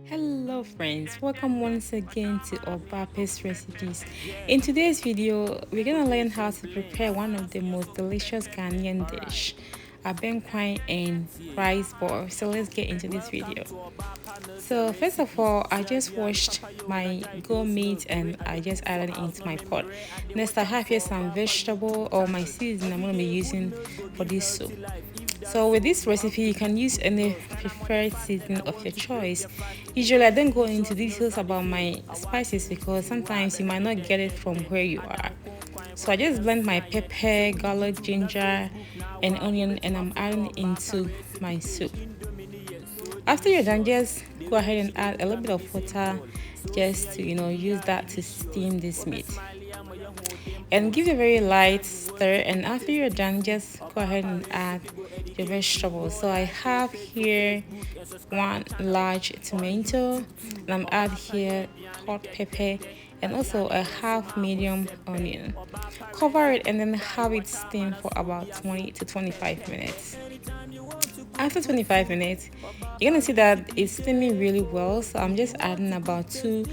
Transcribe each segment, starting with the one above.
Hello friends, welcome once again to OBAAPA'S recipes. In today's video, we're gonna learn how to prepare one of the most delicious Ghanaian dish, a Banku and rice ball. So let's get into this video. So first of all, I just washed my goat meat and I just added it into my pot. Next, I have here some vegetable or my seasoning I'm gonna be using for this soup. So with this recipe, you can use any preferred seasoning of your choice. Usually, I don't go into details about my spices because sometimes you might not get it from where you are. So I just blend my pepper, garlic, ginger, and onion, and I'm adding it into my soup. After you're done, just go ahead and add a little bit of water just to use that to steam this meat and give it a very light stir. And after you're done, just go ahead and add your vegetables. So I have here one large tomato, and I'm add here hot pepper and also a half medium onion. Cover it and then have it steam for about 20 to 25 minutes. After 25 minutes, you're gonna see that it's steaming really well. So I'm just adding about 2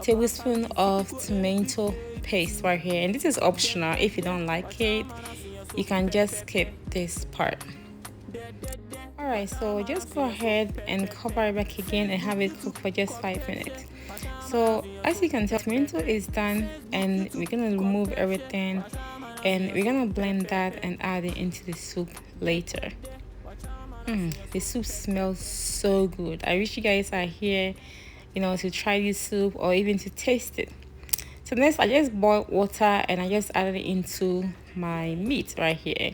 tablespoons of tomato paste right here, and this is optional. If you don't like it, you can just skip this part. Alright, so just go ahead and cover it back again and have it cook for just 5 minutes. So as you can tell, tomato is done, and we're gonna remove everything and we're gonna blend that and add it into the soup later. The soup smells so good. I wish you guys are here to try this soup or even to taste it. So next, I just boiled water and I just added it into my meat right here.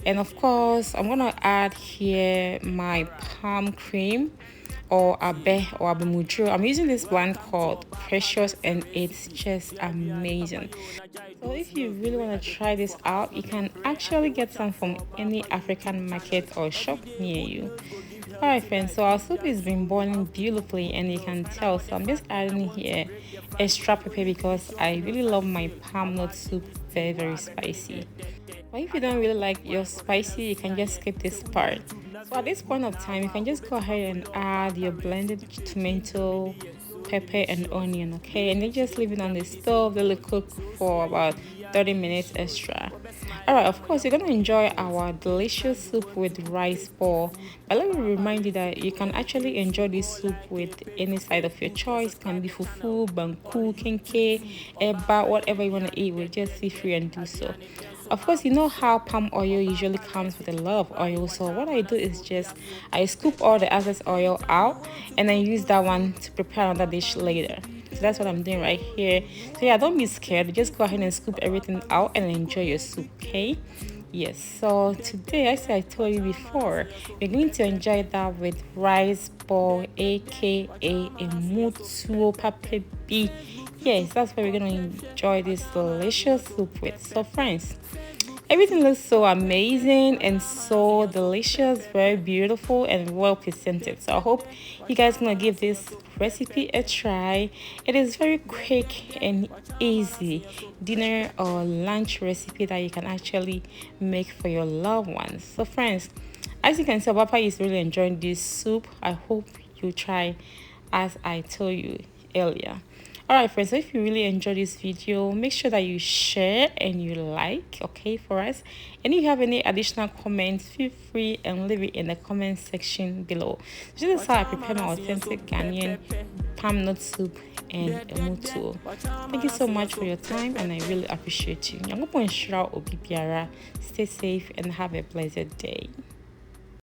And of course, I'm gonna add here my palm cream or abe I'm using this one called Precious, and it's just amazing. So if you really want to try this out, you can actually get some from any African market or shop near you. Alright friends, so our soup has been boiling beautifully and you can tell. So I'm just adding here extra pepper because I really love my palmnut soup very spicy. But if you don't really like your spicy, you can just skip this part. So at this point of time, you can just go ahead and add your blended tomato, pepper and onion, okay, and then just leave it on the stove. Let it cook for about 30 minutes extra. Alright, of course you're gonna enjoy our delicious soup with rice ball, but let me remind you that you can actually enjoy this soup with any side of your choice. It can be fufu, banku, kenke, eba, whatever you want to eat with. Just feel free and do so. Of course, you know how palm oil usually comes with a lot of oil, so what I do is just I scoop all the excess oil out and then use that one to prepare another dish later. So that's what I'm doing right here. So yeah, don't be scared, just go ahead and scoop everything out and enjoy your soup, okay? Yes, so today, as I told you before, we're going to enjoy that with rice ball, aka a mutuo papebi. Yes, that's what we're going to enjoy this delicious soup with. So friends, everything looks so amazing and so delicious, very beautiful and well presented. So I hope you guys gonna give this recipe a try. It is very quick and easy dinner or lunch recipe that you can actually make for your loved ones. So friends, as you can tell, Papa is really enjoying this soup. I hope you try as I told you earlier. Alright friends, so if you really enjoyed this video, make sure that you share and you like, okay, for us. And if you have any additional comments, feel free and leave it in the comment section below. So this is how I prepare my authentic Ghanaian palmnut soup and a mutuo. Thank you so much for your time and I really appreciate you. Stay safe and have a blessed day.